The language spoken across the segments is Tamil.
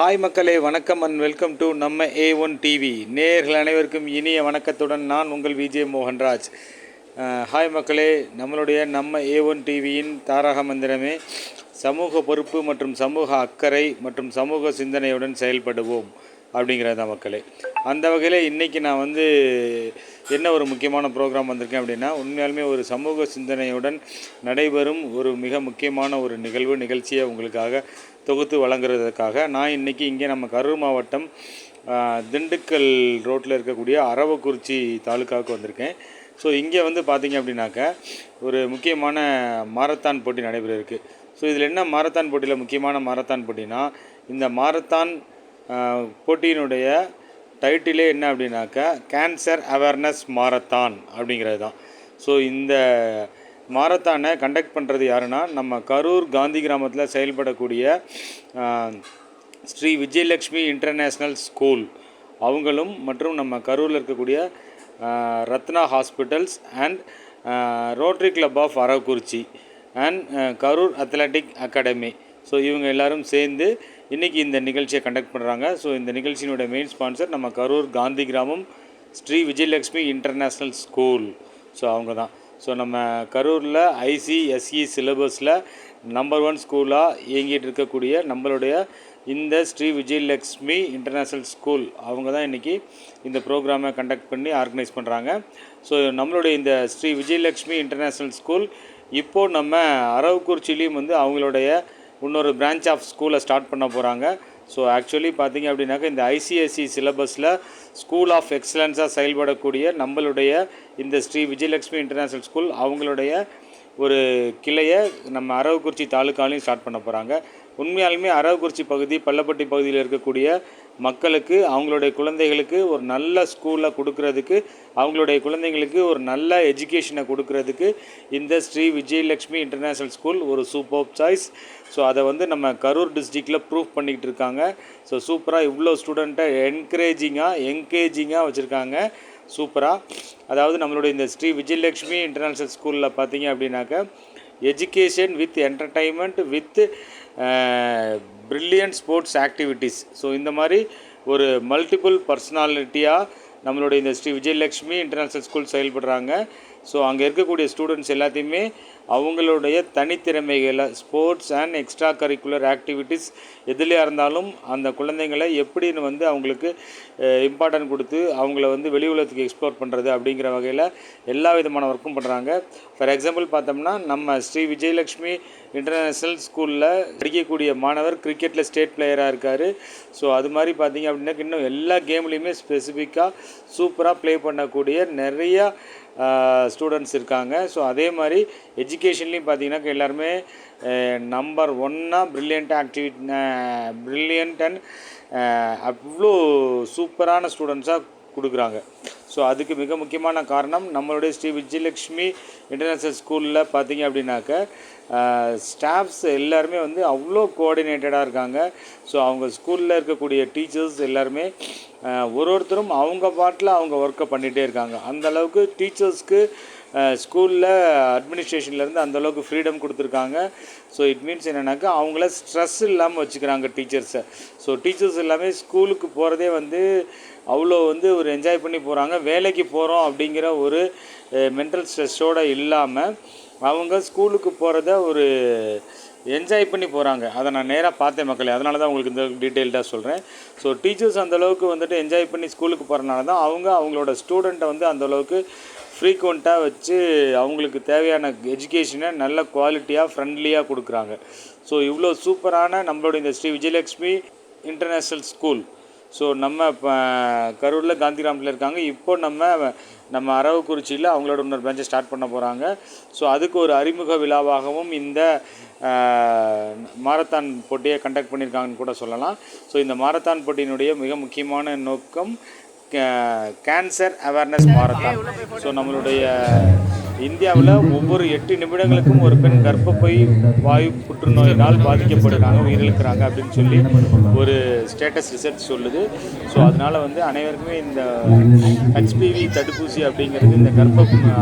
ஹாய் மக்களே, வணக்கம் அண்ட் வெல்கம் டு நம்ம A1 டிவி. நேயர்கள் அனைவருக்கும் இனிய வணக்கத்துடன் நான் உங்கள் விஜய் மோகன்ராஜ். ஹாய் மக்களே, நம்மளுடைய நம்ம A1 டிவியின் தாரக மந்திரமே சமூக பொறுப்பு மற்றும் சமூக அக்கறை மற்றும் சமூக சிந்தனையுடன் செயல்படுவோம் அப்படிங்கிறது தான் மக்களே. அந்த வகையில் இன்றைக்கி நான் என்ன ஒரு முக்கியமான ப்ரோக்ராம் வந்திருக்கேன் அப்படின்னா, உண்மையாலுமே ஒரு சமூக சிந்தனையுடன் நடைபெறும் ஒரு மிக முக்கியமான ஒரு நிகழ்ச்சியை உங்களுக்காக தொகுத்து வழங்குறதுக்காக நான் இன்றைக்கி இங்கே நம்ம கரூர் மாவட்டம் திண்டுக்கல் ரோட்டில் இருக்கக்கூடிய அரவக்குறிச்சி தாலுக்காவுக்கு வந்திருக்கேன். ஸோ இங்கே பார்த்திங்க அப்படின்னாக்கா ஒரு முக்கியமான மாரத்தான் போட்டி நடைபெற இருக்குது. ஸோ இதில் என்ன மாரத்தான் போட்டியில் முக்கியமான மாரத்தான் போட்டினா, இந்த மாரத்தான் போட்டியினுடைய டைட்டிலே என்ன அப்படின்னாக்கா கேன்சர் அவேர்னஸ் மாரத்தான் அப்படிங்கிறது தான். ஸோ இந்த மாரத்தானை கண்டக்ட் பண்ணுறது யாருன்னா, நம்ம கரூர் காந்தி கிராமத்தில் செயல்படக்கூடிய ஸ்ரீ விஜயலக்ஷ்மி இன்டர்நேஷ்னல் ஸ்கூல் அவங்களும் மற்றும் நம்ம கரூரில் இருக்கக்கூடிய Ratna hospitals and rotary club of Aravakurichi and Karur athletic academy. So இவங்க எல்லோரும் சேர்ந்து இன்றைக்கி இந்த நிகழ்ச்சியை கண்டக்ட் பண்ணுறாங்க. ஸோ இந்த நிகழ்ச்சியினுடைய மெயின் ஸ்பான்சர் நம்ம கரூர் காந்தி கிராமம் Sri Vijayalakshmi international school. So அவங்க தான். ஸோ நம்ம கரூரில் ICSE சிலபஸில் நம்பர் 1 ஸ்கூலாக இயங்கிட்டு இருக்கக்கூடிய நம்மளுடைய இந்த ஸ்ரீ விஜயலக்ஷ்மி இன்டர்நேஷ்னல் ஸ்கூல் அவங்க தான் இன்றைக்கி இந்த ப்ரோக்ராமை கண்டக்ட் பண்ணி ஆர்கனைஸ் பண்ணுறாங்க. ஸோ நம்மளுடைய இந்த ஸ்ரீ விஜயலக்ஷ்மி இன்டர்நேஷ்னல் ஸ்கூல் இப்போது நம்ம அரவக்குறிச்சிலையும் அவங்களுடைய இன்னொரு பிரான்ச் ஆஃப் ஸ்கூலை ஸ்டார்ட் பண்ண போகிறாங்க. ஸோ ஆக்சுவலி பார்த்திங்க அப்படின்னாக்கா இந்த ICSE சிலபஸில் ஸ்கூல் ஆஃப் எக்ஸலன்ஸாக செயல்படக்கூடிய நம்மளுடைய இந்த ஸ்ரீ விஜயலக்ஷ்மி இன்டர்நேஷ்னல் ஸ்கூல் அவங்களுடைய ஒரு கிளையை நம்ம அரவக்குறிச்சி தாலுக்காலையும் ஸ்டார்ட் பண்ண போகிறாங்க. உண்மையாலுமே அரவக்குறிச்சி பகுதி, பள்ளப்பட்டி பகுதியில் இருக்கக்கூடிய மக்களுக்கு அவங்களுடைய குழந்தைகளுக்கு ஒரு நல்ல ஸ்கூலை கொடுக்கறதுக்கு, அவங்களுடைய குழந்தைங்களுக்கு ஒரு நல்ல எஜுகேஷனை கொடுக்கறதுக்கு இந்த ஸ்ரீ விஜயலக்ஷ்மி இன்டர்நேஷ்னல் ஸ்கூல் ஒரு சூப்பர் சாய்ஸ். ஸோ அதை நம்ம கரூர் டிஸ்ட்ரிக்டில் ப்ரூவ் பண்ணிக்கிட்டு இருக்காங்க. ஸோ சூப்பராக இவ்வளோ ஸ்டூடெண்ட்டை என்கரேஜிங்காக வச்சுருக்காங்க. சூப்பராக, அதாவது நம்மளுடைய இந்த ஸ்ரீ விஜயலக்ஷ்மி இன்டர்நேஷ்னல் ஸ்கூலில் பார்த்திங்க அப்படின்னாக்கா education with entertainment with brilliant sports activities. So இந்த மாதிரி ஒரு மல்டிபிள் பர்சனாலிட்டியாக நம்மளுடைய இந்த ஸ்ரீ விஜயலக்ஷ்மி இன்டர்நேஷ்னல் ஸ்கூல் செயல்படுறாங்க. ஸோ அங்கே இருக்கக்கூடிய ஸ்டூடெண்ட்ஸ் எல்லாத்தையுமே அவங்களுடைய தனித்திறமைகளை, sports and extra curricular activities எதுலையாக இருந்தாலும் அந்த குழந்தைங்களை எப்படின்னு அவங்களுக்கு இம்பார்ட்டன்ட் கொடுத்து அவங்கள வெளி உலகத்துக்கு எக்ஸ்ப்ளோர் பண்ணுறது அப்படிங்கிற வகையில் எல்லா விதமான ஒர்க்கும் பண்ணுறாங்க. ஃபார் எக்ஸாம்பிள் பார்த்தோம்னா, நம்ம ஸ்ரீ விஜயலக்ஷ்மி இன்டர்நேஷ்னல் ஸ்கூலில் படிக்கக்கூடிய மாணவர் கிரிக்கெட்டில் ஸ்டேட் பிளேயராக இருக்கார். ஸோ அது மாதிரி பார்த்திங்க அப்படின்னா இன்னும் எல்லா கேம்லேயுமே ஸ்பெசிஃபிக்காக சூப்பராக ப்ளே பண்ணக்கூடிய நிறையா ஸ்டூடெண்ட்ஸ் இருக்காங்க. ஸோ அதே மாதிரி எஜுகேஷன்லேயும் பார்த்திங்கனாக்கா எல்லாருமே நம்பர் 1 ப்ரில்லியன்ட் அண்ட் அவ்வளோ சூப்பரான ஸ்டூடெண்ட்ஸாக கொடுக்குறாங்க. ஸோ அதுக்கு மிக முக்கியமான காரணம் நம்மளுடைய ஸ்ரீ விஜயலக்ஷ்மி இன்டர்நேஷ்னல் ஸ்கூலில் பார்த்திங்க அப்படின்னாக்க ஸ்டாஃப்ஸ் எல்லாருமே அவ்வளோ கோஆர்டினேட்டடாக இருக்காங்க. ஸோ அவங்க ஸ்கூலில் இருக்கக்கூடிய டீச்சர்ஸ் எல்லாருமே ஒருத்தரும் அவங்க பாட்டில் அவங்க ஒர்க்கை பண்ணிகிட்டே இருக்காங்க. அந்தளவுக்கு டீச்சர்ஸ்க்கு ஸ்கூலில் அட்மினிஸ்ட்ரேஷன்லேருந்து அந்தளவுக்கு ஃப்ரீடம் கொடுத்துருக்காங்க. ஸோ இட் மீன்ஸ் என்னென்னாக்கா அவங்கள ஸ்ட்ரெஸ் இல்லாமல் வச்சுக்கிறாங்க டீச்சர்ஸை. ஸோ டீச்சர்ஸ் எல்லாமே ஸ்கூலுக்கு போகிறதே அவ்வளோ ஒரு என்ஜாய் பண்ணி போகிறாங்க. வேலைக்கு போகிறோம் அப்படிங்கிற ஒரு மென்டல் ஸ்ட்ரெஸ்ஸோடு இல்லாமல் அவங்க ஸ்கூலுக்கு போகிறத ஒரு என்ஜாய் பண்ணி போகிறாங்க. அதை நான் நேராக பார்த்தேன் மக்களே. அதனால தான் உங்களுக்கு இந்த டீட்டெயில்டாக சொல்கிறேன். ஸோ டீச்சர்ஸ் அந்தளவுக்கு என்ஜாய் பண்ணி ஸ்கூலுக்கு போகிறனால தான் அவங்களோட ஸ்டூடெண்ட்டை அந்தளவுக்கு ஃப்ரீக்வெண்ட்டாக வச்சு அவங்களுக்கு தேவையான எஜுகேஷனை நல்ல குவாலிட்டியாக ஃப்ரெண்ட்லியாக கொடுக்குறாங்க. ஸோ இவ்வளோ சூப்பரான நம்மளுடைய இந்த Sri Vijayalakshmi international school so நம்ம கரூரில் காந்தி கிராமத்தில் இருக்காங்க. இப்போ நம்ம அரவக்குறிச்சியில் அவங்களோட இன்னொரு பிரான்ச்சை ஸ்டார்ட் பண்ண போகிறாங்க. ஸோ அதுக்கு ஒரு அறிமுக விழாவாகவும் இந்த மாரத்தான் போட்டியை கண்டக்ட் பண்ணியிருக்காங்கன்னு கூட சொல்லலாம். ஸோ இந்த மாரத்தான் போட்டியினுடைய மிக முக்கியமான நோக்கம் கேன்சர் அவேர்னஸ் மாரத்தான். ஸோ நம்மளுடைய இந்தியாவில் ஒவ்வொரு 8 நிமிடங்களுக்கும் ஒரு பெண் கர்ப்பப்பை வாயு புற்றுநோயினால் பாதிக்கப்படுறாங்க, உயிரிழக்கிறாங்க அப்படின்னு சொல்லி ஒரு ஸ்டேட்டஸ் ரிசர்ச் சொல்லுது. ஸோ அதனால் அனைவருக்குமே இந்த HPV தடுப்பூசி அப்படிங்கிறது, இந்த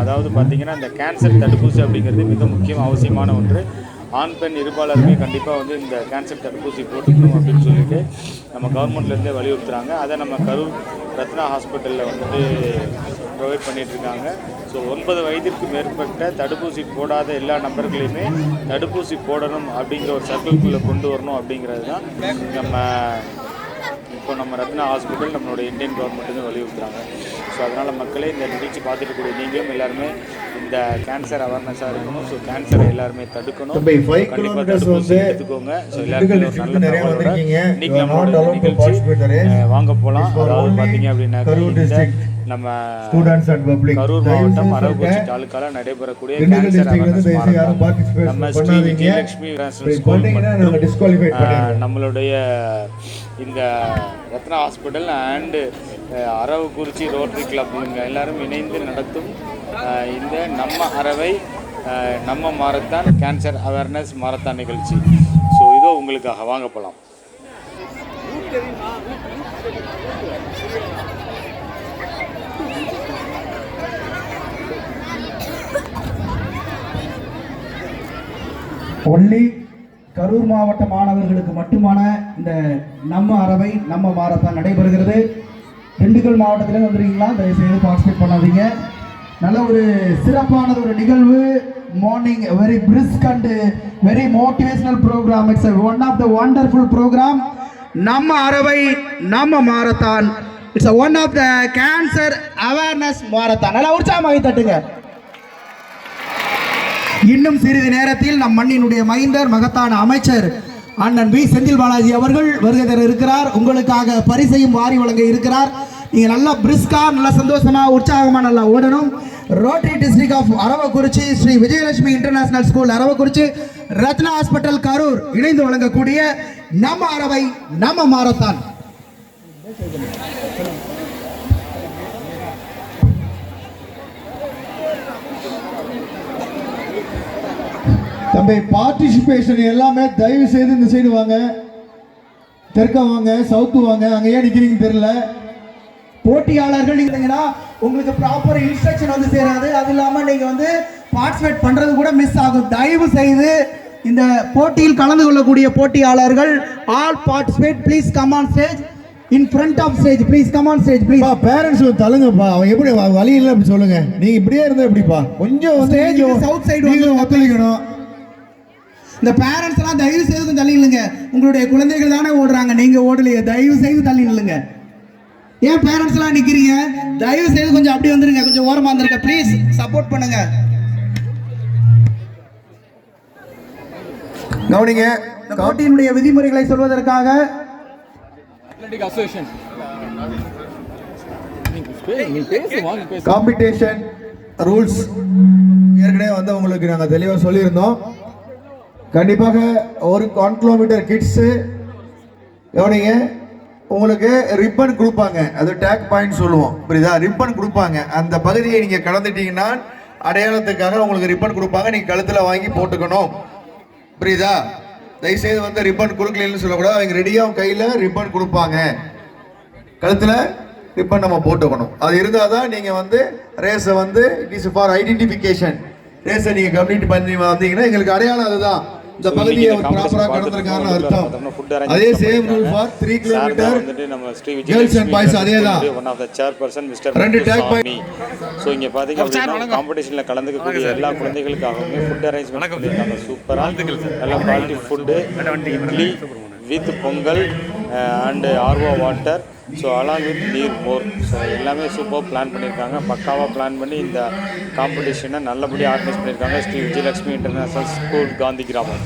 அதாவது பார்த்திங்கன்னா இந்த கேன்சர் தடுப்பூசி அப்படிங்கிறது மிக முக்கியம் அவசியமான ஒன்று. ஆண் பெண் இருபாலருமே கண்டிப்பாக வந்து இந்த கேன்சர் தடுப்பூசி போட்டுக்கணும் அப்படின்னு சொல்லிட்டு நம்ம கவர்மெண்ட்லேருந்தே வலியுறுத்துகிறாங்க. அதை நம்ம கரூர் ரத்னா ஹாஸ்பிட்டலில் வந்துட்டு ப்ரொவைட் பண்ணிகிட்ருக்காங்க. ஸோ 9 வயதிற்கு மேற்பட்ட தடுப்பூசி போடாத எல்லா நபர்களையுமே தடுப்பூசி போடணும் அப்படிங்கிற ஒரு சர்க்கிள்குள்ளே கொண்டு வரணும் அப்படிங்கிறது தான் நம்ம ரத்னா ஹாஸ்பிட்டல் நம்மளுடைய இந்தியன் கவர்மெண்ட்டு வலியுறுத்துகிறாங்க. ஸோ அதனால் மக்களே இந்த நிகழ்ச்சி பார்த்துட்டு கூடிய நீங்களும் எல்லாருமே இந்த கேன்சர் அவேர்னஸாக இருக்கணும். ஸோ கேன்சரை எல்லாருமே தடுக்கணும். கண்டிப்பாக தடுப்பூசி எடுத்துக்கோங்க. ஸோ எல்லாருமே ஒரு நல்ல தகவலோட இன்னைக்கு நம்மளோட நிகழ்ச்சி வாங்க போகலாம். அதாவது பார்த்தீங்க அப்படின்னா நம்ம கரூர் மாவட்டம் அரவக்குறிச்சி தாலுக்காவில் நடைபெறக்கூடிய கேன்சர் அவேர்னஸ் மாரத்தான் நம்ம ஸ்ரீ விஜயலட்சுமி ஸ்கூல் மற்றும் நம்மளுடைய இந்த Ratna hospital and Aravakurichi rotary club இவங்க எல்லாரும் இணைந்து நடத்தும் இந்த நம்ம அரவை நம்ம மாரத்தான் கேன்சர் அவேர்னஸ் மாரத்தான் நிகழ்ச்சி. ஸோ இதோ உங்களுக்காக வாங்க போகலாம். ஒன்லி கரூர் மாவட்ட மாணவர்களுக்கு மட்டுமான இந்த நம்ம அரவை நம்ம மாரத்தான் நடைபெறுகிறது. திண்டுக்கல் மாவட்டத்தில் வந்துருக்கீங்களா, தயவுசெய்து பார்ட்டிசிபேட் பண்ணாதீங்க. நல்ல ஒரு சிறப்பானது ஒரு நிகழ்வு. Morning very brisk and very motivational program. It's one of the wonderful program. நம்ம அரவை நம்ம marathon. It's one of the cancer awareness marathon. நல்லா உற்சாகமாக தட்டுங்க. இன்னும் சிறிது நேரத்தில் நம் மண்ணினுடைய மைந்தர் மகத்தான அமைச்சர் அண்ணன் வி செந்தில் பாலாஜி அவர்கள் வருகை தர இருக்கிறார். உங்களுக்காக பரிசையும் வாரி வழங்க இருக்கிறார். நீங்க நல்லா பிரிஸ்கா, நல்லா சந்தோஷமா, உற்சாகமா நல்லா ஓடணும். Rotary district of Aravakurichi, Sri Vijayalakshmi international school Aravakurichi, Ratna hospital Karur இணைந்து வழங்கக்கூடிய நம்ம அரவை நம்ம மாரத்தான். தம்பி பார்ட்டிசிபேஷன் எல்லாமே தயவு செய்து இந்த சைடு வாங்க, தெற்க வாங்க, சவுத்து வாங்க. அங்க ஏன் நிக்கிறீங்க தெரியல. போட்டியாளர்கள் நீங்கன்னா உங்களுக்கு ப்ராப்பர் இன்ஸ்ட்ரக்ஷன் வந்து சேராது. அது இல்லாம நீங்க வந்து பார்ட்டிசிபேட் பண்றது கூட மிஸ் ஆகும். தயவு செய்து இந்த போட்டியில் கலந்து கொள்ளக்கூடிய போட்டியாளர்கள் all participate please come on stage in front of stage please come on stage please. Parents தள்ளுங்கப்பா. அவன் எப்படி வழி இல்லை அப்படி சொல்லுங்க. நீங்க இப்படியே இருந்தா எப்படிப்பா? கொஞ்சம் ஸ்டேஜ் சவுத் சைடு வந்து ஒத்துழைக்கணும். இந்த பேரண்ட்ஸ் எல்லாம் தயவு செய்து தள்ளி நில்லுங்க. உங்களுடைய குழந்தைகள் தானே ஓடுறாங்க, நீங்க ஓடலையே. தயவு செய்து தள்ளி நில்லுங்க. ஏன் பேரண்ட்ஸ் எல்லாம் நிக்கிறீங்க? தயவு செய்து கொஞ்சம் அப்படி வந்துருங்க, கொஞ்சம் ஓரமா வந்துருங்க ப்ளீஸ். சப்போர்ட் பண்ணுங்க. கவனிங்க. போட்டியினுடைய விதிமுறைகளை சொல்வதற்காக காம்படிஷன் ரூல்ஸ் ஏற்கனவே வந்து உங்களுக்கு நாங்கள் தெளிவாக சொல்லியிருந்தோம். கண்டிப்பாக ஒரு 1 கிலோமீட்டர் கிட்ஸு கவனிங்க. உங்களுக்கு ரிப்பன் கொடுப்பாங்க, அது டேக் பாயிண்ட் சொல்லுவோம், புரியுதா? ரிப்பன் கொடுப்பாங்க. அந்த பகுதியை நீங்கள் கடந்துட்டீங்கன்னா அடையாளத்துக்காக உங்களுக்கு ரிப்பன் கொடுப்பாங்க. நீங்கள் கழுத்தில் வாங்கி போட்டுக்கணும், புரியுதா? தயவுசெய்து வந்து ரிப்பன் கொடுக்கலன்னு சொல்லக்கூடாது. அவங்க ரெடியாக கையில் ரிப்பன் கொடுப்பாங்க, கழுத்தில் ரிப்பன் நம்ம போட்டுக்கணும். அது இருந்தால் தான் நீங்கள் வந்து ரேஸை வந்து இட் இஸ் ஃபார் ஐடென்டிஃபிகேஷன். ரேஸை நீங்கள் கம்ப்ளீட் பண்ணி வந்தீங்கன்னா எங்களுக்கு அடையாளம் அதுதான். இந்த பகுதியை ப்ராப்பரா கடந்திருக்காங்க அர்த்தம். அதே சேம் ரூல் ஃபார் 3 கிலோமீட்டர் வந்துட்டு நம்ம ஸ்ரீ கேர்ள்ஸ் அண்ட் பாய்ஸ் அதேதான். One of the chairperson mister ரெண்டு டேக் பாயிண்ட். சோ இங்க பாத்தீங்க அப்படினா காம்படிஷன்ல கலந்துக்கக்கூடிய எல்லா குழந்தைகளுக்காகவும் ஃபுட் அரேஞ்ச்மென்ட் பண்ணிருக்காங்க. சூப்பரா நல்ல quality food, idli with Pongal and RO water, so along with நீர் மோர். ஸோ எல்லாமே சூப்பராக பிளான் பண்ணியிருக்காங்க. பக்காவாக பிளான் பண்ணி இந்த காம்படிஷனை நல்லபடியாக ஆர்கனைஸ் பண்ணியிருக்காங்க ஸ்ரீ விஜயலட்சுமி இன்டர்நேஷனல் ஸ்கூல் காந்தி கிராமம்.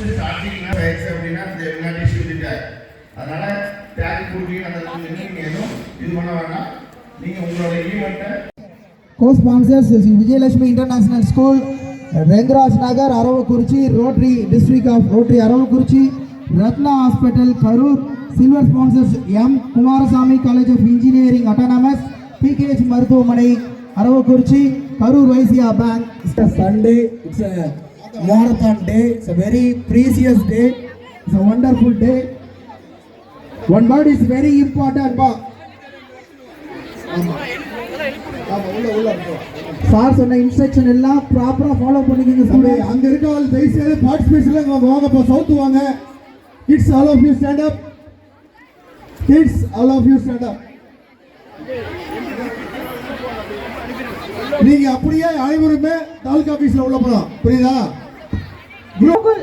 Co-sponsors Vijayalakshmi international school, Rengaraj Nagar, Aravakurichi, rotary district of rotary Aravakurichi, Ratna hospital Karur. Silver sponsors M Kumarasamy college of engineering autonomous, PKH மருத்துவமனை Aravakurichi, Karur Vysya bank. It's Sunday, it's a marathon day, it's a very precious day, it's a wonderful day. One word is very important. Sir சொன்ன இன்ஸ்ட்ரக்ஷன் எல்லாம் ப்ராப்பரா ஃபாலோ பண்ணிக்கங்க ஸ்டூடெண்ட். அங்க இருக்கவங்க தயவு செய்து பார்ட்டிசிபேஷன்ல வாங்கப்பா, சவுத்து வாங்க. Kids all of you stand up. Kids all of you stand up. நீங்க அப்படியே அனைவருமே தாலுகா ஆபீஸ்ல உள்ள போலாம், புரியுதா? கூகுள்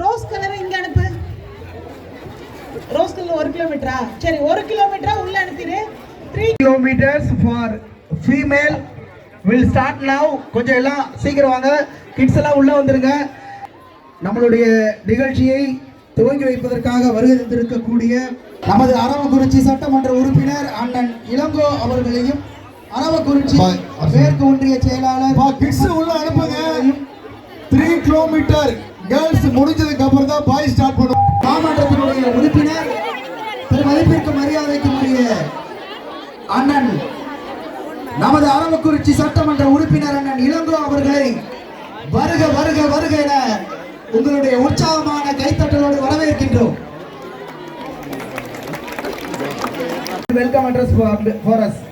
ரோஸ் கலர் இங்க அனுப்பு. Rose colour 1 கிலோமீட்டரா? சரி 1 கிலோமீட்டரா உள்ள அனுப்பிடு. 3 kilometers for female will start now. கொஞ்சம் எல்லாம் சீக்கிரம் வாங்க, கிட்ஸ் எல்லாம் உள்ள வந்துருங்க. நம்மளுடைய நிகழ்ச்சியை துவங்கி வைப்பதற்காக வருகை தந்திருக்கக்கூடிய நமது அரவக்குறிச்சி சட்டமன்ற உறுப்பினர் அண்ணன் இளங்கோ அவர்களையும், அரவக்குறிச்சி மேற்கு ஒன்றிய செயலாளர் கிட்ஸ் உள்ள அனுப்புங்க. 3 கிலோமீட்டர் கேர்ள்ஸ் முடிஞ்சதுக்கு அப்புறம் தான் பாய் ஸ்டார்ட் பண்ணுவோம். மாமன்றத்தினுடைய உறுப்பினர் திரு மதிப்பிற்கு மரியாதைக்குரிய அண்ணன் நமது அரவக்குறிச்சி சட்டமன்ற உறுப்பினர் அண்ணன் இளங்கோ அவர்களை வருக வருக வருக என உங்களுடைய உற்சாகமான கைத்தட்டலோடு வரவேற்கின்றோம். Welcome address for us.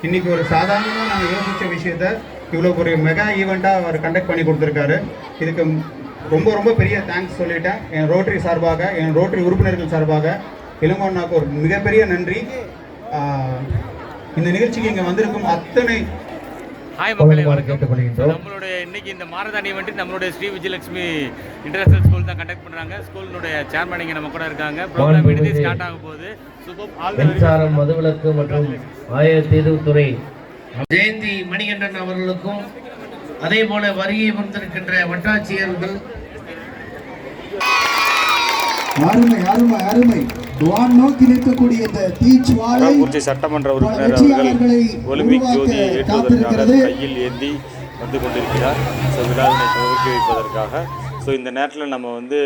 இன்னைக்கு ஒரு சாதாரணமாக நாங்கள் யோசித்த விஷயத்த இவ்வளோ ஒரு மெகா ஈவெண்ட்டாக அவர் கண்டக்ட் பண்ணி கொடுத்துருக்காரு. இதுக்கு ரொம்ப ரொம்ப பெரிய தேங்க்ஸ் சொல்லிட்டேன். என் ரோட்டரி சார்பாக, என் ரோட்டரி உறுப்பினர்கள் சார்பாக இளங்கோண்ணாக்கு ஒரு மிகப்பெரிய நன்றி. இந்த நிகழ்ச்சிக்கு இங்கே வந்திருக்கும் அத்தனை ஹாய் மக்களே, வணக்கம். நம்மளுடைய இன்னைக்கு இந்த மாரத்தான் ஈவெண்ட் நம்மளுடைய ஸ்ரீ விஜயலட்சுமி இன்டர்நேஷனல் ஸ்கூல் தான் கண்டக்ட் பண்ணுறாங்க. ஸ்கூலினுடைய சேர்மன் இங்கே நம்ம கூட இருக்காங்க. ப்ரோக்ராம் எடுத்து ஸ்டார்ட் ஆக போகுது. மின்சாரம், மதுவிலக்கு மற்றும் ஆயத்தீர்வுத்துறை ஜெயந்தி மணிகண்டன் அவர்களுக்கும், அதே போல வருகை வந்திருக்கின்ற வட்டாட்சியர்கள் அருமை அருமை அருமை. வான் நோக்கி நிற்கக்கூடிய இந்த தீச்சுவாலை சட்டமன்ற உறுப்பினர் அவர்கள் ஒலிம்பிக் ஜோதி ஏற்றுவதற்காக கையில் ஏந்தி வந்து கொண்டிருக்கிறார். ஸோ விழாவினை துவக்கி வைப்பதற்காக. ஸோ இந்த நேரத்தில் நம்ம வந்து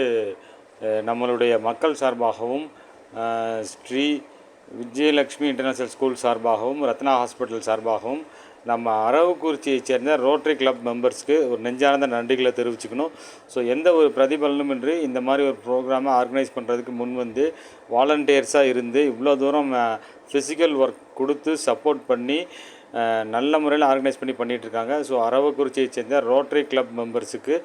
நம்மளுடைய மக்கள் சார்பாகவும், ஸ்ரீ விஜயலட்சுமி இன்டர்நேஷ்னல் ஸ்கூல் சார்பாகவும், ரத்னா ஹாஸ்பிட்டல் சார்பாகவும், நம்ம அரவக்குறிச்சியைச் சேர்ந்த ரோட்டரி கிளப் மெம்பர்ஸ்க்கு ஒரு நெஞ்சார்ந்த நன்றிகளை தெரிவிச்சுக்கணும். ஸோ எந்த ஒரு பிரதிபலனுமின்றி இந்த மாதிரி ஒரு ப்ரோக்ராமை ஆர்கனைஸ் பண்ணுறதுக்கு முன் வந்து வாலண்டியர்ஸாக இருந்து இவ்வளோ தூரம் ஃபிசிக்கல் ஒர்க் கொடுத்து சப்போர்ட் பண்ணி நல்ல முறையில் ஆர்கனைஸ் பண்ணிகிட்ருக்காங்க. ஸோ அரவக்குறிச்சியைச் சேர்ந்த ரோட்டரி கிளப் மெம்பர்ஸுக்கு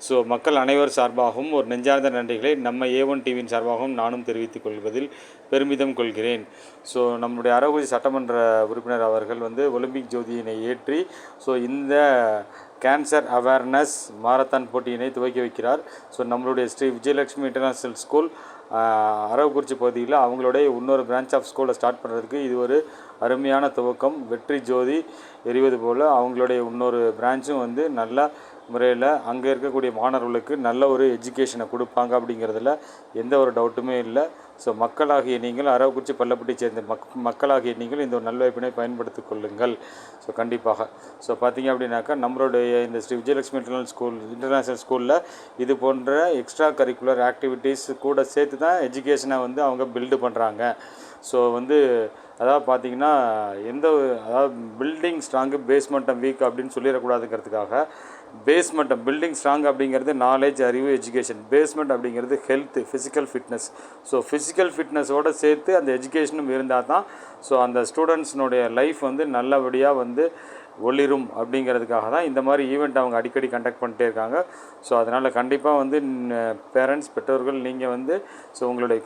ஸோ மக்கள் அனைவர் சார்பாகவும் ஒரு நெஞ்சார்ந்த நன்றிகளை நம்ம A1 டிவியின் சார்பாகவும் நானும் தெரிவித்துக் கொள்வதில் பெருமிதம் கொள்கிறேன். ஸோ நம்முடைய அரவக்குறிச்சி சட்டமன்ற உறுப்பினர் அவர்கள் வந்து ஒலிம்பிக் ஜோதியினை ஏற்றி ஸோ இந்த கேன்சர் அவேர்னஸ் மாரத்தான் போட்டியினை துவக்கி வைக்கிறார். ஸோ நம்மளுடைய ஸ்ரீ விஜயலட்சுமி இன்டர்நேஷ்னல் ஸ்கூல் அரவக்குறிச்சி பகுதியில் அவங்களுடைய இன்னொரு பிரான்ச் ஆஃப் ஸ்கூலை ஸ்டார்ட் பண்ணுறதுக்கு இது ஒரு அருமையான துவக்கம். வெற்றி ஜோதி எரிவது போல் அவங்களுடைய இன்னொரு பிரான்ச்சும் வந்து நல்ல முறையில் அங்கே இருக்கக்கூடிய மாணவர்களுக்கு நல்ல ஒரு எஜுகேஷனை கொடுப்பாங்க அப்படிங்கிறதுல எந்த ஒரு டவுட்டுமே இல்லை. ஸோ மக்களாகிய நீங்கள், அரவக்குறிச்சி பள்ளப்பட்டி சேர்ந்த மக்களாகிய நீங்கள் இந்த ஒரு நல்வாய்ப்பினை பயன்படுத்தி கொள்ளுங்கள். ஸோ கண்டிப்பாக ஸோ பார்த்திங்க அப்படின்னாக்கா நம்மளுடைய இந்த ஸ்ரீ விஜயலட்சுமி இன்டர்நேஷ்னல் ஸ்கூலில் இது போன்ற எக்ஸ்ட்ரா கரிக்குலர் ஆக்டிவிட்டீஸ் கூட சேர்த்து தான் எஜுகேஷனை வந்து அவங்க பில்டு பண்ணுறாங்க. ஸோ வந்து அதாவது பார்த்திங்கன்னா அதாவது பில்டிங் ஸ்ட்ராங்கு பேஸ்மெண்ட்டம் வீக் அப்படின்னு சொல்லிடக்கூடாதுங்கிறதுக்காக பேஸ்மெண்ட்டம் பில்டிங் ஸ்ட்ராங் அப்படிங்கிறது நாலேஜ், அறிவு, எஜுகேஷன். பேஸ்மெண்ட் அப்படிங்கிறது health, physical fitness. So physical ஃபிட்னஸோடு சேர்த்து அந்த எஜுகேஷனும் இருந்தால் தான் ஸோ அந்த ஸ்டூடெண்ட்ஸ்னுடைய லைஃப் வந்து நல்லபடியாக வந்து ஒளிரும் அப்படிங்கிறதுக்காக தான் இந்த மாதிரி ஈவெண்ட் அவங்க அடிக்கடி கண்டக்ட் பண்ணிட்டே இருக்காங்க. ஸோ அதனால் கண்டிப்பாக வந்து பேரண்ட்ஸ், பெற்றோர்கள் நீங்கள் வந்து ஸோ உங்களுடைய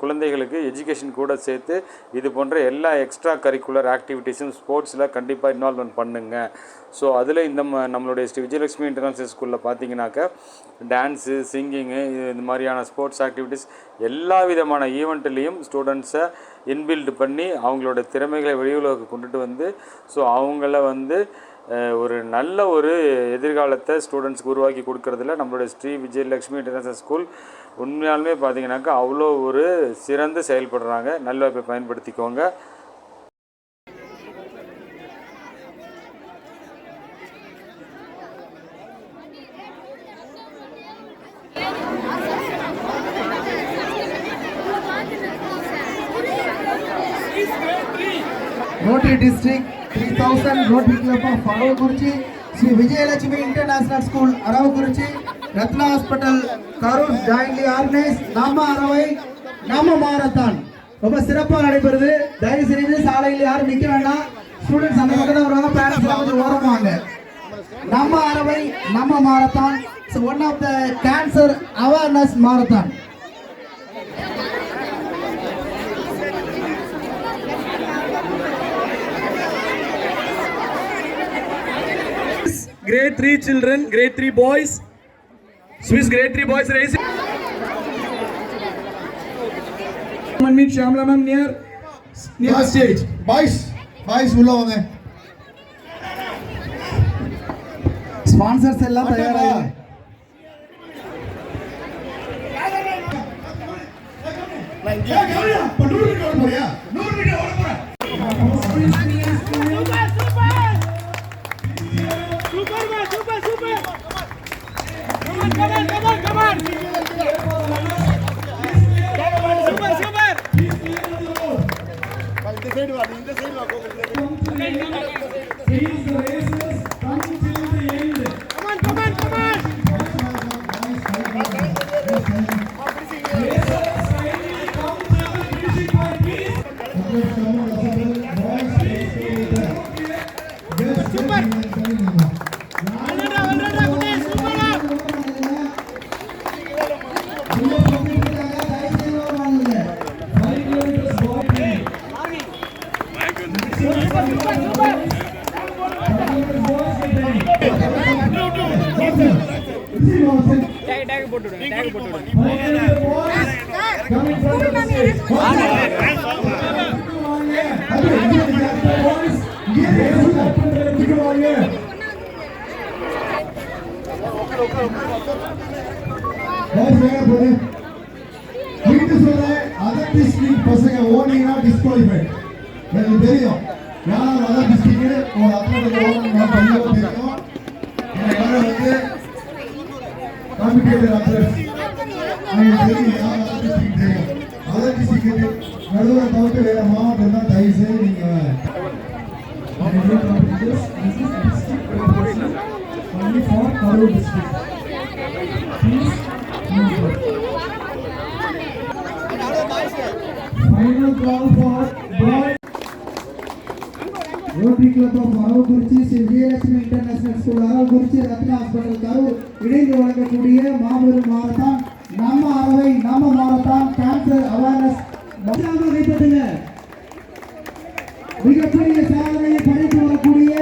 குழந்தைகளுக்கு எஜுகேஷன் கூட சேர்த்து இது போன்ற எல்லா எக்ஸ்ட்ரா கரிக்குலர் ஆக்டிவிட்டீஸும் ஸ்போர்ட்ஸில் கண்டிப்பாக இன்வால்வ்மெண்ட் பண்ணுங்கள். ஸோ அதில் இந்த நம்மளுடைய ஸ்ரீ விஜயலட்சுமி இன்டர்நேஷ்னல் ஸ்கூலில் பார்த்தீங்கன்னாக்கா டான்ஸு, சிங்கிங்கு, இந்த மாதிரியான ஸ்போர்ட்ஸ் ஆக்டிவிட்டீஸ் எல்லா விதமான ஈவெண்ட்லேயும் ஸ்டூடெண்ட்ஸை இன்பில்டு பண்ணி அவங்களோட திறமைகளை வெளியுலகுக்கு கொண்டுட்டு வந்து ஸோ அவங்கள வந்து ஒரு நல்ல ஒரு எதிர்காலத்தை ஸ்டூடெண்ட்ஸ்க்கு உருவாக்கி கொடுக்கறதுல நம்மளுடைய ஸ்ரீ விஜயலட்சுமி இன்டர்நேஷ்னல் ஸ்கூல் உண்மையாலுமே பார்த்தீங்கன்னாக்கா அவ்வளோ ஒரு சிறந்து செயல்படுறாங்க. நல்வாய்ப்பை பயன்படுத்திக்கோங்க. Rotary District 3000 Rotary Club of Aravalli Sri Vijayalakshmi International School, Aravakuruchi, Ratna Hospital, Karur jointly organized Nama Aravai, Nama Marathon. ரொம்ப சிறப்பாக நடைபெறுது. தயவு செய்து சாலையில் யாரும் நிற்க வேண்டாம். ஸ்டூடெண்ட்ஸ் அந்த பக்கம் தான் வருவாங்க, பேரண்ட்ஸ் கொஞ்சம் ஓரமாங்க. நம்ம அறவை நம்ம marathon, one of the cancer awareness marathon. Grade 3 children, grade 3 boys, Swiss grade 3 boys racing. Meet Shamla ma'am near the stage. Boys உள்ள வாங்க. ஸ்பான்சர்ஸ் எல்லாம் தயாராக. பசங்க ஓடினா டிஸ்குவாலிஃபைட். எனக்கு தெரியும் யார் அதர் டிஸ்ட்ரிக்ட் ஒரு அத்லெட் ஓடணும் தெரியும். எல்லாரும் வந்து காம்படிட்டிவ் அத்லெட்ஸ் எனக்கு தெரியும் யார் அதர் டிஸ்ட்ரிக்ட் தெரியும். அதர் டிஸ்ட்ரிக்ட் நடுவில் தவிர்த்து வேற மாவட்டம் தான் தயவு செய்து நீங்க only for Karur district. Final call for boys. Rotary Club of Aravakuruchi, Sri Vijayalakshmi International School, Aravakuruchi, Ratna Hospital, Karur இணைந்து வழங்கக்கூடிய மாபெரும் மாரத்தான் நம்ம அறவை நம்ம மாரத்தான் கேன்சர் அவேர்னஸ் கைப்பற்றுங்க. மிகப்பெரிய சாதனையை படைத்து வரக்கூடிய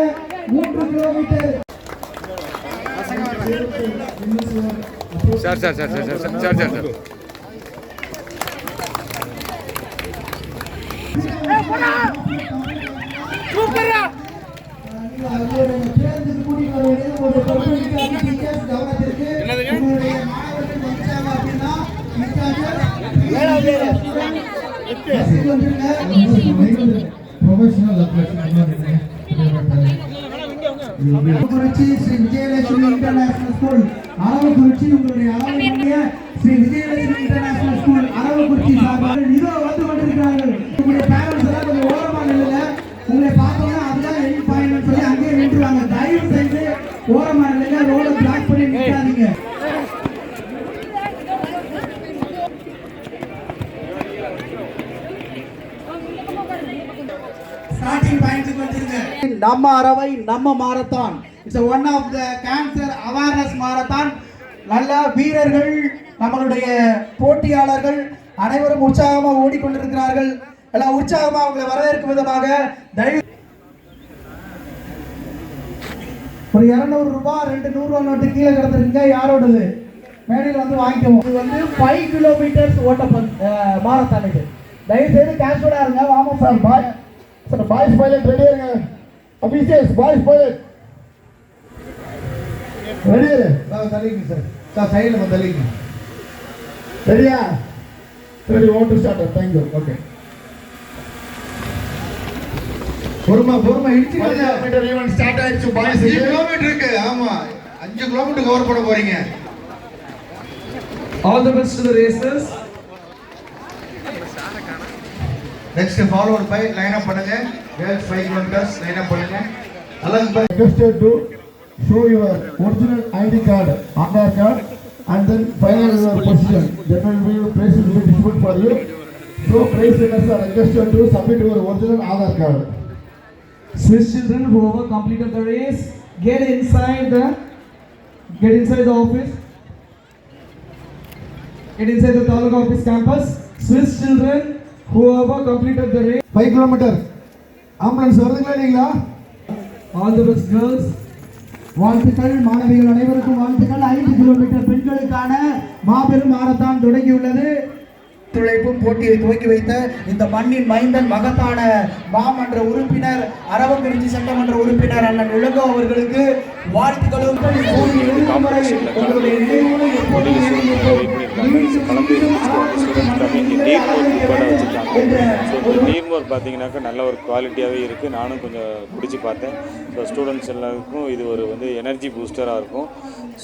3 kilometer. Sir Aravakurichi Sri Vijayalakshmi international school Aravakurichi உங்களுடைய அரவக்குறிச்சி ஸ்ரீ விஜயலட்சுமி இன்டர்நேஷனல் ஸ்கூல் அரவக்குறிச்சி சார்பாக இதோ வந்து கொண்டிருக்கிறார்கள். உங்களுடைய பேரண்ட்ஸ் எல்லாம் கொஞ்சம் ஓரமா நில்லுங்க. உங்களை பார்த்தோம்னா அதுதான் எண்ட் பாயிண்ட் சொல்லி அங்கேயே நின்றுவாங்க. தயவு செய்து ஓரமா நில்லுங்க. ரோட பிளாக் பண்ணி நிற்காதீங்க. ஸ்டார்டிங் பாயிண்ட்க்கு வந்துருங்க. நம்ம அறவை நம்ம marathon, it's one of the cancer awareness marathon. நல்ல வீரர்கள், நம்மளுடைய போட்டியாளர்கள் அனைவரும் உற்சாகமாக ஓடிக்கொண்டிருக்கிறார்கள். எல்லாம் உற்சாகமாக அவங்களை வரவேற்கும் விதமாக தயவு ஒரு 200 ரூபாய் 2 100 ரூபாய் நோட்டு கீழே கிடந்துருங்க. யாரோடது மேடையில் வந்து வாங்கிக்குவோம். இது வந்து 5 கிலோமீட்டர்ஸ் ஓட்ட மாரத்தான். இது தயவு செய்து கேஷோட இருங்க. வாமா sir bye sir boys pilot ரெடியா இருங்க. அபிஷேக் பாய்ஸ் பைலட் ரெடியா சார். தள்ளிங்க சார். சார் சைடுல வந்து தள்ளிங்க. ரெடியா? Ready. Want to start. Thank you. Okay. பொறுமை இடிச்சு கிலோமீட்டர் ஈவென்ட் ஸ்டார்ட் ஆயிடுச்சு. பாய்ஸ் 5 கிலோமீட்டர் இருக்கு. ஆமா 5 கிலோமீட்டர் கவர் பண்ண போறீங்க. All the best to the racers. Next followed by line up பண்ணுங்க. Girls 5 kilometers line up பண்ணுங்க. Along by requested to show your original ID card, Aadhaar card, and then final your position. Then will be prize will be distributed for you. So prize winners are requested to submit your original Aadhaar card. Swiss children who have completed the race, get inside the office. Get inside the Taluk office campus. Swiss children who have completed the race. 5 kilometer. Ambulance வருதுங்களா இல்லைங்களா? All the best girls. வாழ்த்துக்கள் மாணவிகள் அனைவருக்கும் வாழ்த்துக்கள். 5 கிலோமீட்டர் பெண்களுக்கான மாபெரும் மாரத்தான் தொடங்கியுள்ளது. துளைப்பும் போட்டியை துவக்கி வைத்த இந்த மண்ணின் மைந்தன் மகத்தான மாமன்ற உறுப்பினர் அரவக்குறிச்சி சட்டமன்ற உறுப்பினர் அண்ணன் இளங்கோ அவர்களுக்கு வாழ்த்துக்களும் நீர்மோர் பார்த்தீங்கன்னாக்கா நல்ல ஒரு குவாலிட்டியாகவே இருக்குது. நானும் கொஞ்சம் குடிச்சு பார்த்தேன். ஸோ ஸ்டூடெண்ட்ஸ் எல்லாருக்கும் இது ஒரு வந்து எனர்ஜி பூஸ்டராக இருக்கும்.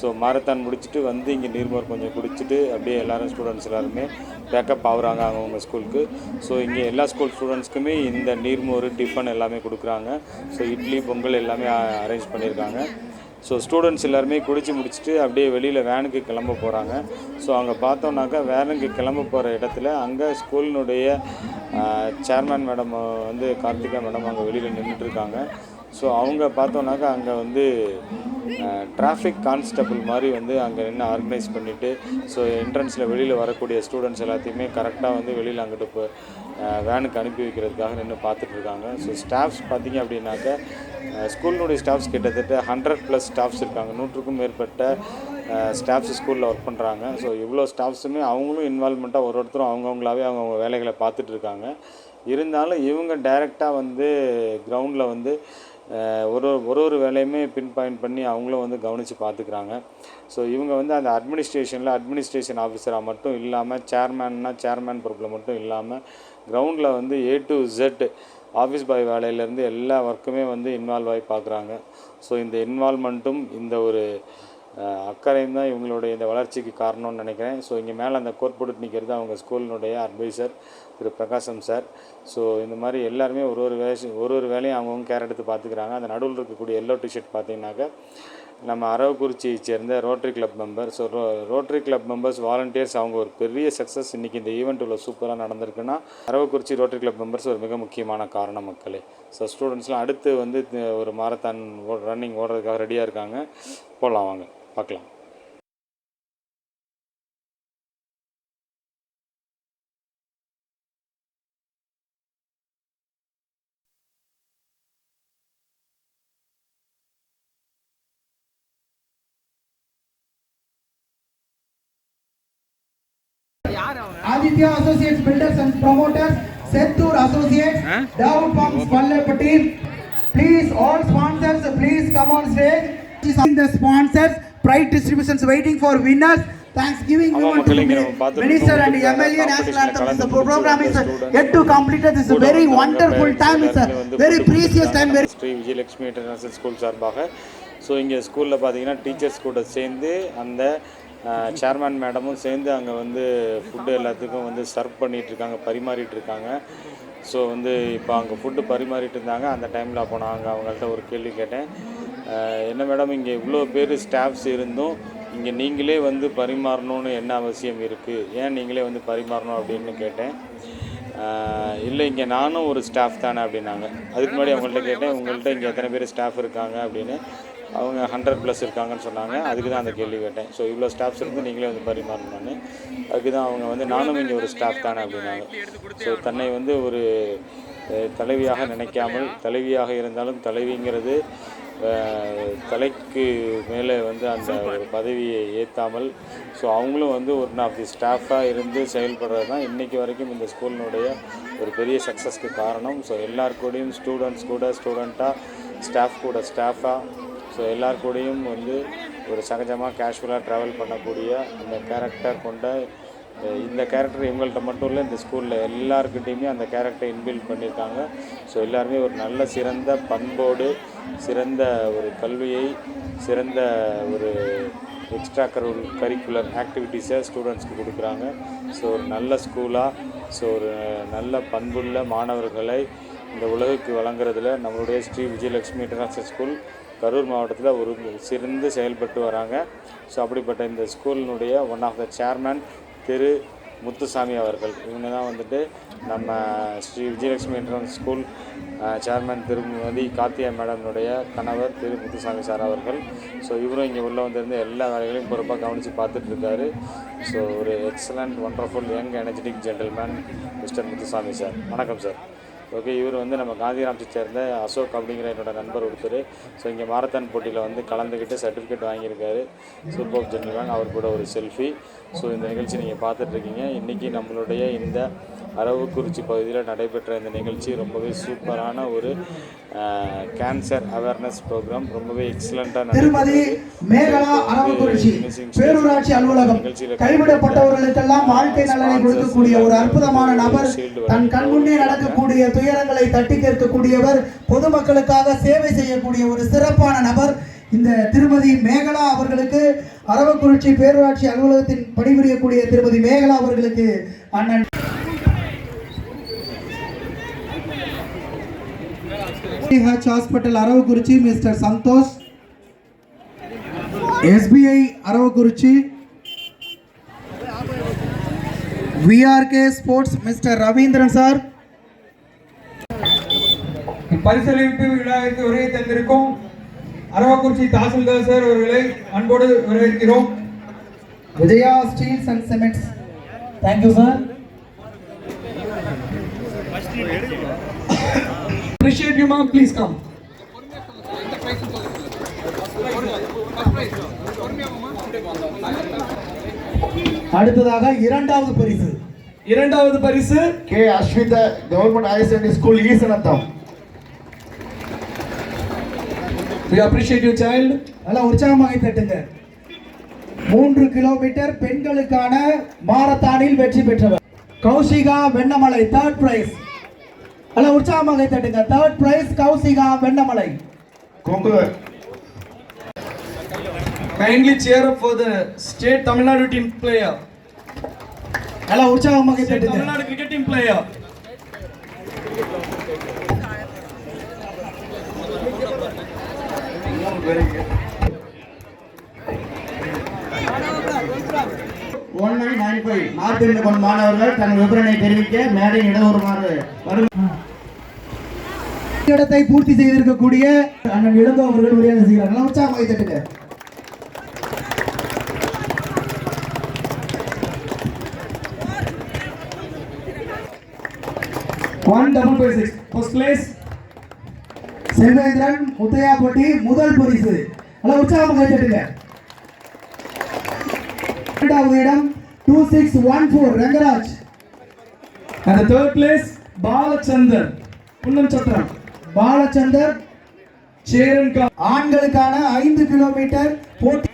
ஸோ மாரத்தான் முடிச்சுட்டு வந்து இங்கே நீர்மோர் கொஞ்சம் குடிச்சிட்டு அப்படியே எல்லோரும் ஸ்டூடெண்ட்ஸ் எல்லாருமே பேக்கப் ஆகுறாங்க அவங்கவுங்க ஸ்கூலுக்கு. ஸோ இங்கே எல்லா ஸ்கூல் ஸ்டூடெண்ட்ஸ்க்குமே இந்த நீர்மோர் டிஃபன் எல்லாமே கொடுக்குறாங்க. ஸோ இட்லி பொங்கல் எல்லாமே அரேஞ்ச் பண்ணியிருக்காங்க. ஸோ ஸ்டூடெண்ட்ஸ் எல்லாருமே குடிச்சு முடிச்சுட்டு அப்படியே வெளியில் வேனுக்கு கிளம்ப போகிறாங்க. ஸோ அங்கே பார்த்தோன்னாக்கா வேனுக்கு கிளம்ப போகிற இடத்துல அங்கே ஸ்கூலினுடைய சேர்மேன் மேடம் வந்து கார்த்திகா மேடம் அங்கே வெளியில் நின்றுட்டுருக்காங்க. ஸோ அவங்க பார்த்தோன்னாக்கா அங்கே வந்து டிராஃபிக் கான்ஸ்டபிள் மாதிரி வந்து அங்கே நின்று ஆர்கனைஸ் பண்ணிவிட்டு ஸோ என்ட்ரன்ஸில் வெளியில் வரக்கூடிய ஸ்டூடெண்ட்ஸ் எல்லாத்தையுமே கரெக்டாக வந்து வெளியில் அங்கிட்டு இப்போ வேனுக்கு அனுப்பி வைக்கிறதுக்காக நின்று பார்த்துட்ருக்காங்க. ஸோ ஸ்டாஃப்ஸ் பார்த்திங்க அப்படின்னாக்கா ஸ்கூலினுடைய ஸ்டாஃப்ஸ் கிட்டத்தட்ட 100+ ஸ்டாஃப்ஸ் இருக்காங்க. 100க்கும் மேற்பட்ட ஸ்டாஃப்ஸ் ஸ்கூலில் ஒர்க் பண்ணுறாங்க. ஸோ இவ்வளோ ஸ்டாஃப்ஸுமே அவங்களும் இன்வால்மெண்ட்டாக ஒருத்தரும் அவங்கவுங்களாவே அவங்கவுங்க வேலைகளை பார்த்துட்ருக்காங்க. இருந்தாலும் இவங்க டைரெக்டாக வந்து கிரவுண்டில் வந்து ஒரு வேலையுமே பின் பாயிண்ட் பண்ணி அவங்களும் வந்து கவனித்து பார்த்துக்கிறாங்க. ஸோ இவங்க வந்து அந்த அட்மினிஸ்ட்ரேஷன் ஆஃபீஸராக மட்டும் இல்லாமல் சேர்மேன் பொறுப்பில் மட்டும் இல்லாமல் கிரவுண்டில் வந்து A to Z office boy வேலையிலேருந்து எல்லா ஒர்க்குமே வந்து இன்வால்வ் ஆகி பார்க்குறாங்க. ஸோ இந்த இன்வால்மெண்ட்டும் இந்த ஒரு அக்கறையும் தான் இவங்களுடைய இந்த வளர்ச்சிக்கு காரணம்னு நினைக்கிறேன். ஸோ இங்கே மேலே அந்த கோட் போட்டு நிற்கிறது அவங்க ஸ்கூலினுடைய அட்வைசர் திரு பிரகாசம் சார். ஸோ இந்த மாதிரி எல்லாருமே ஒரு வேலையும் அவங்கவுங்க கேர் எடுத்து பார்த்துக்கிறாங்க. அந்த நடுவில் இருக்கக்கூடிய எல்லோ டிஷர்ட் பார்த்தீங்கன்னாக்கா நம்ம அரவக்குறிச்சியை சேர்ந்த rotary club member. So rotary club members volunteers அவங்க ஒரு பெரிய சக்ஸஸ் இன்றைக்கி இந்த ஈவெண்ட் உள்ள சூப்பராக நடந்திருக்குன்னா அரவக்குறிச்சி ரோட்டரி கிளப் மெம்பர்ஸ் ஒரு மிக முக்கியமான காரணம் மக்களே. ஸோ ஸ்டூடெண்ட்ஸ்லாம் அடுத்து வந்து ஒரு மாரத்தான் ரன்னிங் ஓடுறதுக்காக ரெடியாக இருக்காங்க. போகலாம் வாங்க பார்க்கலாம். Aditya Associates Builders and Promoters, Settur Associates, Dow Pumps Pallepatti. Please, all sponsors, please come on stage. The sponsors, prize distributions waiting for winners. Thanksgiving given to Minister and MLA National Anthem. The program is yet to complete. This is a very wonderful time. It's a very precious time. Sri Vijayalakshmi international school சார்பாக ஸோ இங்கே ஸ்கூலில் பார்த்தீங்கன்னா டீச்சர்ஸ் கூட சேர்ந்து அந்த சேர்மேன் மேடமும் சேர்ந்து அங்கே வந்து ஃபுட்டு எல்லாத்துக்கும் வந்து சர்வ் பண்ணிகிட்ருக்காங்க, பரிமாறிட்டுருக்காங்க. ஸோ வந்து இப்போ அங்கே ஃபுட்டு பரிமாறிட்டு இருந்தாங்க. அந்த டைமில் அப்போ நான் அவங்கள்ட்ட ஒரு கேள்வி கேட்டேன். என்ன மேடம் இங்கே இவ்வளோ பேர் ஸ்டாஃப்ஸ் இருந்தும் இங்கே நீங்களே வந்து பரிமாறணும்னு என்ன அவசியம் இருக்குது, ஏன் நீங்களே வந்து பரிமாறணும் அப்படின்னு கேட்டேன். இல்லை இங்கே நானும் ஒரு ஸ்டாஃப் தானே அப்படின்னாங்க. அதுக்கு முன்னாடி அவங்கள்ட்ட கேட்டேன் உங்கள்கிட்ட இங்கே எத்தனை பேர் ஸ்டாஃப் இருக்காங்க அப்படின்னு. அவங்க 100+ இருக்காங்கன்னு சொன்னாங்க. அதுக்கு தான் அந்த கேள்வி கேட்டேன். ஸோ இவ்வளோ ஸ்டாஃப்ஸ் இருந்து நீங்களே வந்து பரிமாறணும்னு. அதுக்கு தான் அவங்க வந்து நானும் இங்கே ஒரு ஸ்டாஃப் தானே அப்படின்னாங்க. ஸோ தன்னை வந்து ஒரு தலைவியாக நினைக்காமல், தலைவியாக இருந்தாலும் தலைவிங்கிறது தலைக்கு மேலே வந்து அந்த ஒரு பதவியை ஏற்றாமல் ஸோ அவங்களும் வந்து ஒரு ஆஃப் தி ஸ்டாஃபாக இருந்து செயல்படுறது தான் இன்றைக்கி வரைக்கும் இந்த ஸ்கூலினுடைய ஒரு பெரிய சக்ஸஸ்க்கு காரணம். ஸோ எல்லாருக்கூடையும் ஸ்டூடெண்ட்ஸ் கூட ஸ்டூடெண்ட்டாக, ஸ்டாஃப் கூட ஸ்டாஃபாக, ஸோ எல்லாருக்கூடையும் வந்து ஒரு சகஜமாக கேஷுவலாக ட்ராவல் பண்ணக்கூடிய அந்த கேரக்டர் கொண்ட இந்த கேரக்டர் இவங்கள்ட்ட மட்டும் இல்லை, இந்த ஸ்கூலில் எல்லாருக்கிட்டையுமே அந்த கேரக்டரை இன்பில்ட் பண்ணியிருக்காங்க. ஸோ எல்லாருமே ஒரு நல்ல சிறந்த பண்போடு, சிறந்த ஒரு கல்வியை, சிறந்த ஒரு எக்ஸ்ட்ரா கரிக்குலர் ஆக்டிவிட்டீஸை ஸ்டூடெண்ட்ஸ்க்கு கொடுக்குறாங்க. ஸோ ஒரு நல்ல ஸ்கூலாக, ஸோ ஒரு நல்ல பண்புள்ள மாணவர்களை இந்த உலகுக்கு வழங்குறதுல நம்மளுடைய ஸ்ரீ விஜயலட்சுமி இன்டர்நேஷனல் ஸ்கூல் கரூர் மாவட்டத்தில் ஒரு சிறந்து செயல்பட்டு வராங்க. ஸோ அப்படிப்பட்ட இந்த ஸ்கூலினுடைய one of the chairman Thiru Muthusamy அவர்கள். இவங்க தான் வந்துட்டு நம்ம Sri Vijayalakshmi international school chairman Thirumathi Karthiya மேடம்னுடைய கணவர் திரு முத்துசாமி சார் அவர்கள். ஸோ இவரும் இங்கே உள்ளே வந்திருந்து எல்லா வேலைகளையும் பொறுப்பாக கவனித்து பார்த்துட்ருக்காரு. ஸோ ஒரு excellent wonderful young energetic gentleman mister Muthusamy sir. வணக்கம் சார். ஓகே, இவர் வந்து நம்ம காந்திராம்ஸை சேர்ந்த அசோக் அப்படிங்கிற என்னோட நண்பர் ஒருத்தர். ஸோ இங்கே மாரத்தான் போட்டியில் வந்து கலந்துக்கிட்டு சர்டிஃபிகேட் வாங்கியிருக்காரு. Super gentleman. அவர் கூட ஒரு செல்ஃபி. ஸோ இந்த நிகழ்ச்சி நீங்கள் பார்த்துட்ருக்கீங்க. இன்றைக்கி நம்மளுடைய இந்த அரவக்குறிச்சி பகுதியில் நடைபெற்ற இந்த நிகழ்ச்சி ரொம்பவே சூப்பரான ஒரு கேன்சர் அவேர்னஸ் ப்ரோக்ராம். ரொம்பவே எக்ஸலண்ட்டாக திருமதி மேகலா அரவக்குறிச்சி பேரூராட்சி அலுவலகம். கைவிடப்பட்டவர்களுக்கெல்லாம் வாழ்க்கை நலனை கொடுக்கக்கூடிய ஒரு அற்புதமான நபர். தன் கண்முன்னே நடக்கக்கூடிய துயரங்களை தட்டி கேட்கக்கூடியவர். பொதுமக்களுக்காக சேவை செய்யக்கூடிய ஒரு சிறப்பான நபர். இந்த திருமதி மேகலா அவர்களுக்கு அரவக்குறிச்சி பேரூராட்சி அலுவலகத்தின் பணிபுரியக்கூடிய திருமதி மேகலா அவர்களுக்கு அண்ணன் hospital Aravakurichi mister Santhosh, SBI Aravakurichi, VRK sports mister Ravindran sir. பரிசளிப்பு விழாவிற்கு வருகை தந்திருக்கும் அரவக்குறிச்சி தாசில்தார் சார் அவர்களை அன்போடு வரவேற்கிறோம். Vijaya Steeles and cements. Thank you sir. Appreciate you ma'am, please come. அடுத்ததாக இரண்டாவது பரிசு K. Ashwita Government Higher Secondary School ஈசனத்தம். We appreciate you child. நல்லா உற்சாகமாக தட்டுங்க. 3 கிலோமீட்டர் பெண்களுக்கான மாரத்தானில் வெற்றி பெற்றவர் கௌசிகா வெண்ணமலை. 3rd price. நல்லா உற்சாகமாக தட்டுங்க. 3rd price Kausika Vennamalai. Concur. Kindly cheer up for the state Tamil Nadu team player. நல்லா உற்சாகமாக தட்டுங்க. Tamil Nadu cricket team player. Very good. 1995 நாட்டில் கொண்ட மாணவர்கள் தங்கள் விவரங்களை தெரிவிக்க மேடை இடஒருமாறு இடத்தை பூர்த்தி செய்திருக்கக்கூடிய அண்ணன் இளங்கோ அவர்கள் உரையாட செய்கிறார்கள். உற்சாகமாக தட்டுங்க. First place செல்வேந்திரன் முத்தையாப்பட்டி முதல் பரிசு. உற்சாகமாக தட்டுங்க. இரண்டாவது இடம் 2614 Rangaraj. and the 3rd place Balachandar Punnam சத்திரம். பாலச்சந்தர் சேரன்கா. ஆண்களுக்கான 5 கிலோமீட்டர் போட்டி.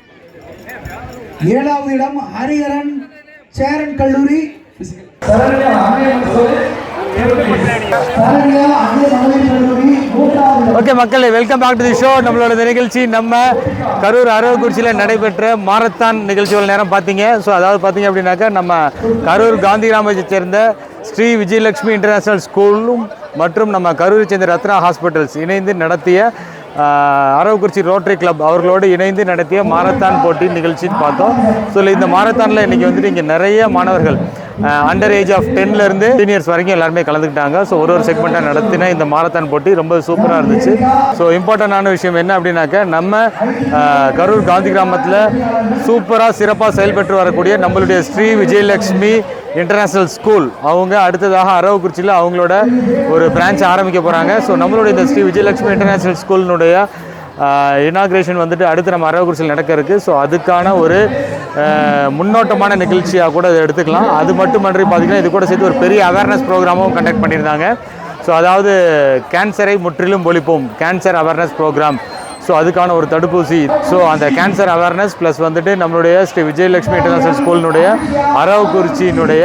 7வது இடம் ஹரிஹரன் சேரன் கல்லூரி. சரண்யா அமேன் கல்லூரி. ஓகே மக்களே, welcome back to the show. நம்மளோட இந்த நிகழ்ச்சி நம்ம கரூர் அரவக்குறிச்சியில் நடைபெற்ற மாரத்தான் நிகழ்ச்சிகள் நேரம் பார்த்தீங்க. ஸோ அதாவது பார்த்தீங்க அப்படின்னாக்கா நம்ம கரூர் காந்திராமத்தை சேர்ந்த ஸ்ரீ விஜயலட்சுமி இன்டர்நேஷ்னல் ஸ்கூலும் மற்றும் நம்ம கரூரை சேர்ந்த ரத்னா ஹாஸ்பிட்டல்ஸ் இணைந்து நடத்திய அரவக்குறிச்சி ரோட்டரி கிளப் அவர்களோடு இணைந்து நடத்திய மாரத்தான் போட்டி நிகழ்ச்சி பார்த்தோம். ஸோ இந்த மாரத்தானில் இன்றைக்கி வந்துட்டு இங்கே நிறைய மாணவர்கள் அண்டர் ஏஜ் ஆஃப் 10லேருந்து சீனியர்ஸ் வரைக்கும் எல்லாருமே கலந்துக்கிட்டாங்க. ஸோ ஒரு செக்மெண்ட்டாக நடத்தின இந்த மாரத்தான் போட்டி ரொம்ப சூப்பராக இருந்துச்சு. ஸோ இம்பார்ட்டண்டான விஷயம் என்ன அப்படின்னாக்கா, நம்ம கரூர் காந்தி கிராமத்தில் சூப்பராக சிறப்பாக செயல்பட்டு வரக்கூடிய நம்மளுடைய ஸ்ரீ விஜயலட்சுமி இன்டர்நேஷ்னல் ஸ்கூல் அவங்க அடுத்ததாக அரவக்குறிச்சியில் அவங்களோட ஒரு பிரான்ச் ஆரம்பிக்க போகிறாங்க. ஸோ நம்மளுடைய இந்த ஸ்ரீ விஜயலட்சுமி இன்டர்நேஷ்னல் ஸ்கூலினுடைய இனாக்ரேஷன் வந்துட்டு அடுத்து நம்ம அரவக்குறிச்சியில் நடக்க இருக்குது. ஸோ அதுக்கான ஒரு முன்னோட்டமான நிகழ்ச்சியாக கூட அதை எடுத்துக்கலாம். அது மட்டுமன்றி பார்த்திங்கன்னா இது கூட சேர்த்து ஒரு பெரிய அவேர்னஸ் ப்ரோக்ராமும் கண்டக்ட் பண்ணியிருந்தாங்க. ஸோ அதாவது கேன்சரை முற்றிலும் ஒழிப்போம், கேன்சர் அவேர்னஸ் ப்ரோக்ராம். ஸோ அதுக்கான ஒரு தடுப்பூசி. ஸோ அந்த கேன்சர் அவேர்னஸ் ப்ளஸ் வந்துட்டு நம்மளுடைய ஸ்ரீ விஜயலட்சுமி இன்டர்நேஷ்னல் ஸ்கூலினுடைய அரவக்குறிச்சியினுடைய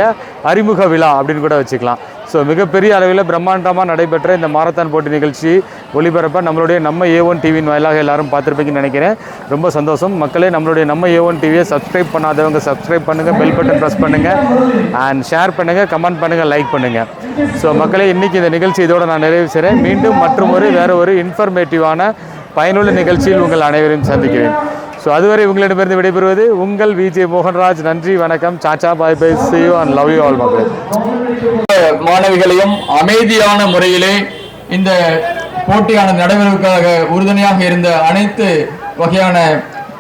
அறிமுக விழா அப்படின்னு கூட வச்சுக்கலாம். ஸோ மிகப்பெரிய அளவில் பிரம்மாண்டமாக நடைபெற்ற இந்த மாரத்தான் போட்டி நிகழ்ச்சி ஒளிபரப்ப நம்மளுடைய நம்ம A1 டிவியின் வாயிலாக எல்லாரும் பார்த்துருப்பீங்கன்னு நினைக்கிறேன். ரொம்ப சந்தோஷம் மக்களே. நம்மளுடைய நம்ம A1 டிவியை சப்ஸ்கிரைப் பண்ணாதவங்க சப்ஸ்கிரைப் பண்ணுங்கள், பெல் பட்டன் ப்ரெஸ் பண்ணுங்கள், அண்ட் ஷேர் பண்ணுங்கள், கமெண்ட் பண்ணுங்கள், லைக் பண்ணுங்கள். ஸோ மக்களே, இன்றைக்கி இந்த நிகழ்ச்சி இதோடு நான் நிறைவு செய்கிறேன். மீண்டும் மற்றும் வேறு ஒரு இன்ஃபர்மேட்டிவான பயனுள்ள நிகழ்ச்சியில் உங்கள் அனைவரையும் சந்திக்கிறேன். ஸோ அதுவரை உங்களிடமிருந்து விடைபெறுவது உங்கள் விஜே மோகன்ராஜ். நன்றி, வணக்கம், சாச்சா, bye bye, see you and love you all, மக்கள். மாணவிகளையும் அமைதியான முறையிலே இந்த போட்டியானது நடைபெறுவதற்காக உறுதுணையாக இருந்த அனைத்து வகையான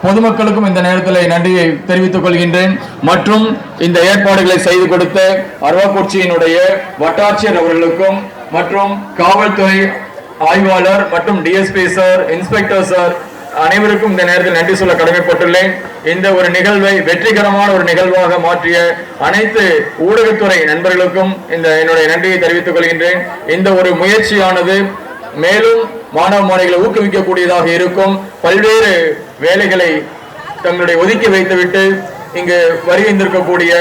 பொதுமக்களுக்கும் இந்த நேரத்தில் நன்றியை தெரிவித்துக் கொள்கின்றேன். மற்றும் இந்த ஏற்பாடுகளை செய்து கொடுத்த அரவக்குறிச்சியினுடைய வட்டாட்சியர் அவர்களுக்கும் மற்றும் காவல்துறை ஆய்வாளர் மற்றும் டிஎஸ்பி சார், இன்ஸ்பெக்டர் சார் அனைவருக்கும் இந்த நேரத்தில் நன்றி சொல்ல கடமைப்பட்டுள்ளேன். இந்த ஒரு நிகழ்வை வெற்றிகரமான ஒரு நிகழ்வாக மாற்றிய அனைத்து ஊடகத்துறை நண்பர்களுக்கும் என்னுடைய நன்றியை தெரிவித்துக் கொள்கின்றேன். இந்த ஒரு முயற்சியானது மேலும் மாணவ மாணவிகளை ஊக்குவிக்கக்கூடியதாக இருக்கும். பல்வேறு வேலைகளை தங்களுடைய ஒதுக்கி வைத்துவிட்டு இங்கு வருகின்றிருக்கக்கூடிய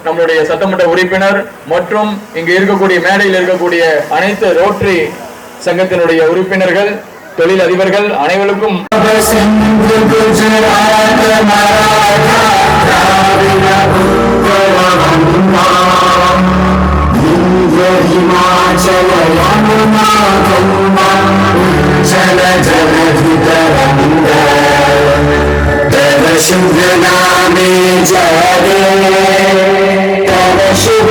நம்மளுடைய சட்டமன்ற உறுப்பினர் மற்றும் இங்கு இருக்கக்கூடிய மேடையில் இருக்கக்கூடிய அனைத்து ரோட்டரி சங்கத்தினுடைய உறுப்பினர்கள், தொழில் அதிபர்கள் அனைவருக்கும் शुभ